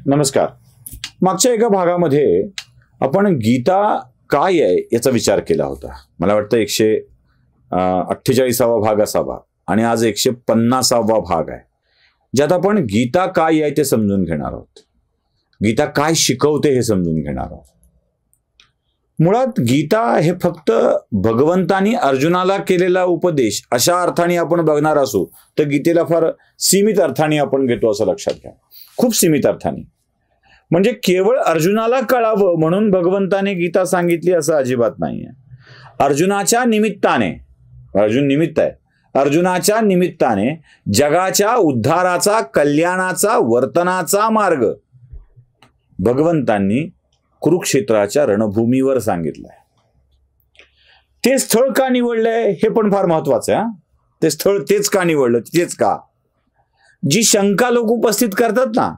नमस्कार. मागच्या एका भागामध्ये आपण गीता काय आहे याचा विचार केला होता. मला वाटतं 148वा भाग असावा आणि आज 150वा भाग आहे, ज्यात आपण गीता काय आहे ते समजून घेणार आहोत. गीता काय शिकवते हे समजून घेणार आहोत. मुळात गीता हे फक्त भगवंतानी अर्जुनाला केलेला उपदेश अशा अर्थाने आपण बघणार असू तर गीतेला फार सीमित अर्थाने आपण घेतो असं लक्षात घ्या. खूप सीमित अर्थाने, म्हणजे केवळ अर्जुनाला कळावं म्हणून भगवंताने गीता सांगितली असं अजिबात नाहीये. अर्जुनाच्या निमित्ताने, अर्जुन निमित्त आहे, अर्जुनाच्या निमित्ताने जगाच्या उद्धाराचा, कल्याणाचा, वर्तनाचा मार्ग भगवंतांनी कुरुक्षेत्राच्या रणभूमीवर सांगितलंय. ते स्थळ का निवडलंय हे पण फार महत्वाचं आहे. ते स्थळ तेच का निवडलं, तेच का? जी शंका लोक उपस्थित करतात ना,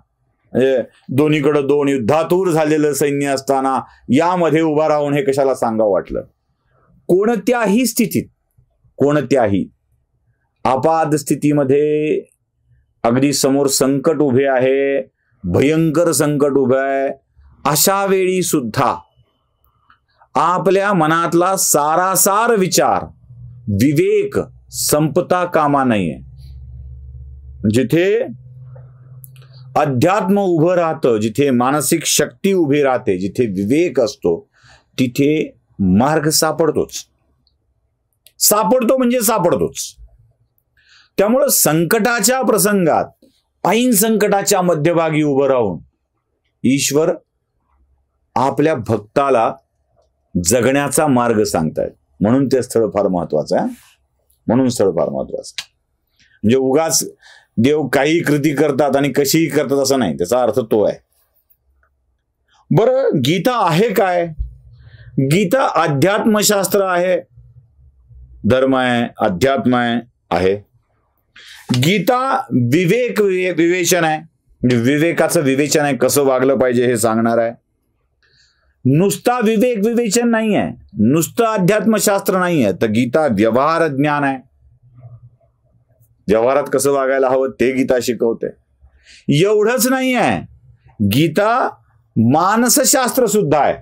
दोन्हीकडे दोन युद्धातूर झालेलं सैन्य असताना यामध्ये उभा राहून हे कशाला सांगावं वाटलं. कोणत्याही स्थितीत, कोणत्याही आपाद स्थितीमध्ये अगदी समोर संकट उभे आहे, भयंकर संकट उभे आहे, अशा वेळी सुद्धा आपल्या मनातला सारासार विचार, विवेक संपता कामा नये. जिथे अध्यात्म उभं राहतं, जिथे मानसिक शक्ती उभी राहते, जिथे विवेक असतो, तिथे मार्ग सापडतोच. सापडतो म्हणजे सापडतोच. त्यामुळं संकटाच्या प्रसंगात, ऐन संकटाच्या मध्यभागी उभं राहून ईश्वर आपल्या भक्ताला जगण्याचा मार्ग सांगतायत. म्हणून ते स्थळ फार महत्वाचं आहे. म्हणून स्थळ फार महत्वाचं आहे. म्हणजे उगाच देव काही कृती करतात आणि कशीही करतात असं नाही, त्याचा अर्थ तो आहे. बरं, गीता आहे काय? गीता अध्यात्मशास्त्र आहे, धर्म आहे, अध्यात्म आहे. गीता विवेचन आहे, म्हणजे विवेकाचं विवेचन आहे, कसं वागलं पाहिजे हे सांगणार आहे. नुसता विवेचन नाही आहे, नुसतं अध्यात्मशास्त्र नाही आहे, तर गीता व्यवहार ज्ञान आहे. व्यवहारात कसं वागायला हवं ते गीता शिकवते. एवढंच नाही आहे, गीता मानसशास्त्र सुद्धा आहे.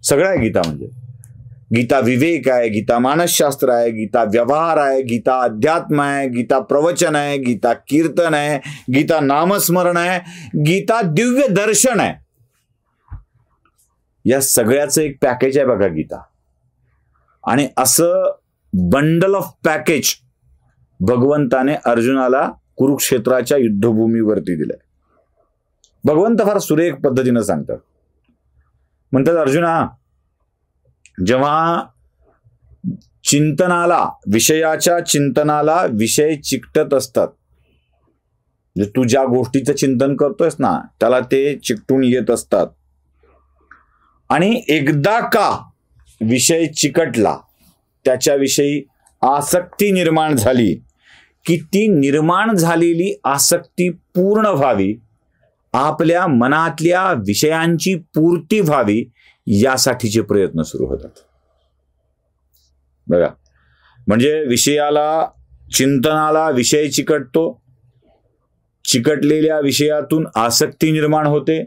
सगळं आहे गीता. म्हणजे गीता विवेक आहे, गीता मानसशास्त्र आहे, गीता व्यवहार आहे, गीता अध्यात्म आहे, गीता प्रवचन आहे, गीता कीर्तन आहे, गीता नामस्मरण आहे, गीता दिव्य दर्शन आहे. या सगळ्याचं एक पॅकेज आहे बघा गीता. आणि असं बंडल ऑफ पॅकेज भगवंताने अर्जुनाला कुरुक्षेत्राच्या युद्धभूमीवरती दिलंय. भगवंत फार सुरेख पद्धतीनं सांगतात. म्हणतात, अर्जुना, जेव्हा चिंतनाला, विषयाच्या चिंतनाला विषय चिकटत असतात, म्हणजे तू ज्या गोष्टीचं चिंतन करतोयस ना त्याला ते चिकटून येत असतात, आणि एकदा का विषय चिकटला, त्याच्याविषयी आसक्ती निर्माण झाली की ती निर्माण झालेली आसक्ती पूर्ण व्हावी, आपल्या मनातल्या विषयांची पूर्ती व्हावी, यासाठीचे प्रयत्न सुरू होतात. बघा, म्हणजे विषयाला, चिंतनाला विषय चिकटतो, चिकटलेल्या विषयातून आसक्ती निर्माण होते.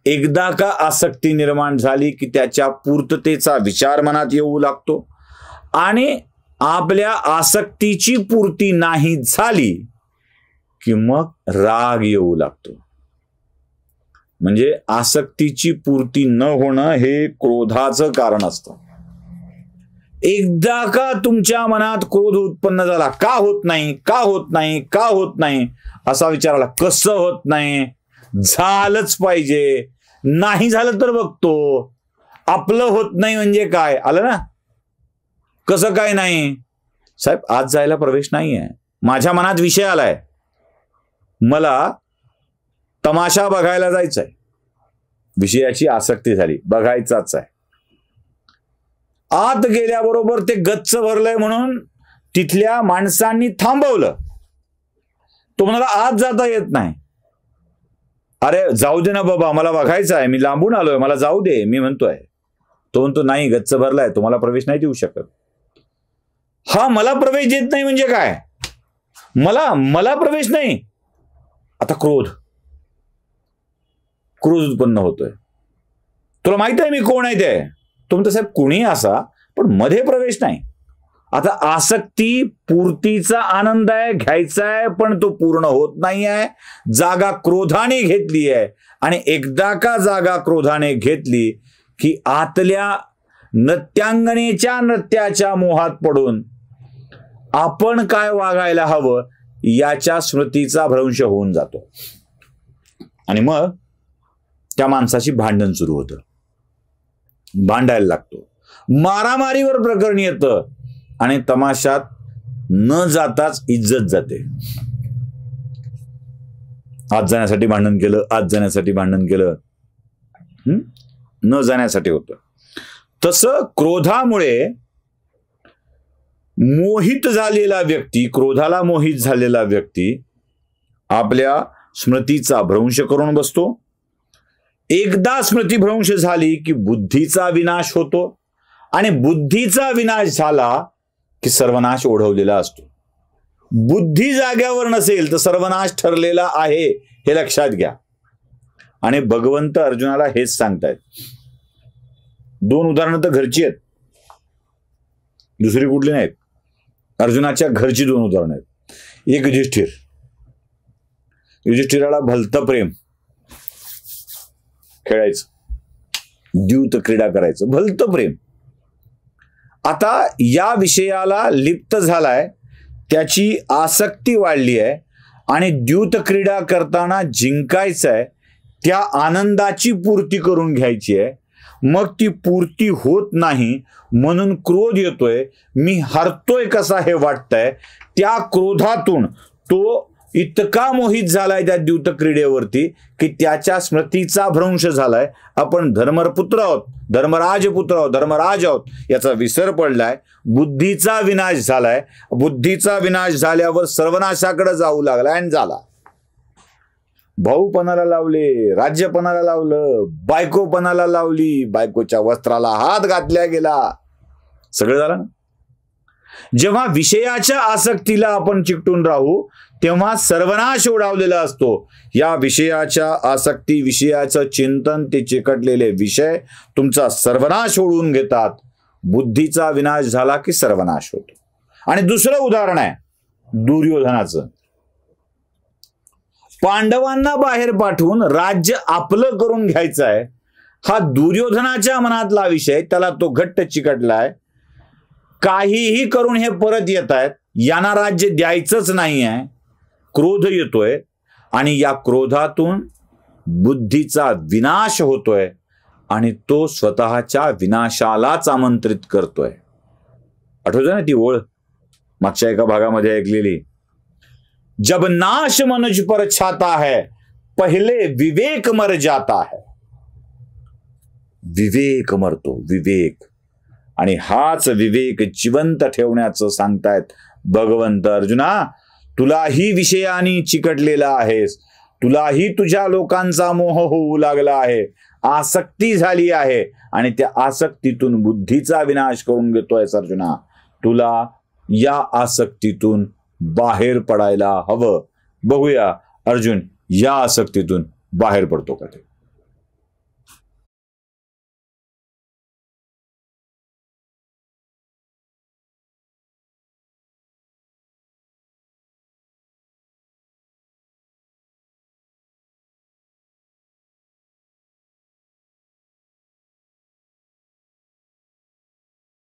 एकदा का आसक्ती निर्माण झाली की त्याच्या पूर्ततेचा विचार मनात येऊ लागतो, आणि आपल्या आसक्तीची पूर्ती नाही झाली की मग राग येऊ लागतो. म्हणजे आसक्तीची पूर्ती न होणं हे क्रोधाचं कारण असतं. एकदा का तुमच्या मनात क्रोध उत्पन्न झाला, का होत नाही, का होत नाही, का होत नाही असा विचार आला, कसं होत नाही, झालंच पाहिजे, नाही झालं तर बघतो, आपलं होत नाही म्हणजे काय, आलं ना? कसं काय नाही साहेब, आज जायला प्रवेश नाहीये, माझ्या मनात विषय आलाय, मला तमाशा बघायला जायचंय, विषयाची आसक्ती झाली, बघायचाच आहे. आत गेल्याबरोबर ते गच्च भरलंय म्हणून तिथल्या माणसांनी थांबवलं. तो म्हणाला आत जाता येत नाही. अरे जाऊ दे ना बाबा, मला बघायचं आहे, मी लांबून आलोय, मला जाऊ दे, मी म्हणतोय. तो म्हणतो नाही, गच्च भरलाय, तुम्हाला प्रवेश नाही देऊ शकत. हा, मला प्रवेश देत नाही म्हणजे काय? मला प्रवेश नाही. आता क्रोध, क्रोध उत्पन्न होतोय. तुला माहित आहे मी कोण आहे ते? तो म्हणतो साहेब कुणी असा, पण मध्ये प्रवेश नाही. आता आसक्ती पूर्तीचा आनंद आहे, घ्यायचा आहे, पण तो पूर्ण होत नाही आहे. जागा क्रोधाने घेतली आहे आणि एकदा का जागा क्रोधाने घेतली की आतल्या नृत्यांगनेच्या नृत्याच्या मोहात पडून आपण काय वागायला हवं याच्या स्मृतीचा भ्रंश होऊन जातो आणि मग त्या माणसाची भांडण सुरू होतं, भांडायला लागतो, मारामारीवर प्रकरण येतं आणि तमाशात न जाताच इज्जत जाते. आज जाण्यासाठी भांडण केलं, आज जाण्यासाठी भांडण केलं, न जाण्यासाठी होतं. तसं क्रोधामुळे मोहित झालेला व्यक्ती, क्रोधाला मोहित झालेला व्यक्ती आपल्या स्मृतीचा भ्रंश करून बसतो. एकदा स्मृतीभ्रंश झाली की बुद्धीचा विनाश होतो आणि बुद्धीचा विनाश झाला की सर्वनाश ओढवलेला असतो. बुद्धी जाग्यावर नसेल तर सर्वनाश ठरलेला आहे हे लक्षात घ्या. आणि भगवंत अर्जुनाला हेच सांगतायत. 2 उदाहरणं तर घरची आहेत, दुसरी कुठली नाहीत. अर्जुनाच्या घरची 2 उदाहरणं आहेत. एक युधिष्ठिर, युधिष्ठिराला भलतं प्रेम, खेळायचं, द्यूत क्रीडा करायचं, भलतं प्रेम. आता या विषयाला लिप्त झालाय, त्याची आसक्ती वाढली आहे आणि द्यूत क्रीडा करताना जिंकायचं आहे, त्या आनंदाची पूर्ती करून घ्यायची आहे. मग ती पूर्ती होत नाही म्हणून क्रोध येतोय, मी हरतोय कसा हे वाटतंय. त्या क्रोधातून तो इतका मोहित झालाय त्या द्यूत क्रीडेवरती की त्याच्या स्मृतीचा भ्रंश झालाय. आपण धर्मपुत्र आहोत, धर्मराजपुत्र आहोत, धर्मराज आहोत याचा विसर पडलाय. बुद्धीचा विनाश झालाय. बुद्धीचा विनाश झाल्यावर सर्वनाशाकडे जाऊ लागला आणि झाला. भाऊ पणाला लावले, राज्य पणाला लावलं, बायको पणाला लावली, बायकोच्या वस्त्राला हात घातल्या गेला, सगळं झालं ना. जेव्हा विषयाच्या आसक्तीला आपण चिकटून राहू तेव्हा सर्वनाश ओढावलेला असतो. या विषयाच्या आसक्ती, विषयाचं चिंतन, ते चिकटलेले विषय तुमचा सर्वनाश ओढून घेतात. बुद्धीचा विनाश झाला की सर्वनाश होतो. आणि दुसरं उदाहरण आहे दुर्योधनाचं. पांडवांना बाहेर पाठवून राज्य आपलं करून घ्यायचं आहे हा दुर्योधनाच्या मनातला विषय. त्याला तो घट्ट चिकटलाय. काहीही करून हे परत येत आहेत, यांना राज्य द्यायचंच नाही आहे. क्रोध येतोय आणि या क्रोधातून बुद्धीचा विनाश होतोय आणि तो स्वतःच्या विनाशालाच आमंत्रित करतोय. आठवतं ना ती ओळ मागच्या एका भागामध्ये ऐकलेली, जब नाश मनुज पर छाता है पहले विवेक मर जाता है. विवेक मरतो, विवेक. आणि हाच विवेक जिवंत ठेवण्याचं सांगतायत भगवंत. अर्जुना, तुलाही विषयानी चिकटलेला आहेस, तुलाही तुझ्या लोकांचा मोह होऊ लागला आहे, आसक्ती झाली आहे आणि त्या आसक्तीतून बुद्धीचा विनाश करून घेतोयस अर्जुना. तुला या आसक्तीतून बाहेर पडायला हवं. बघूया अर्जुन या आसक्तीतून बाहेर पडतो का ते.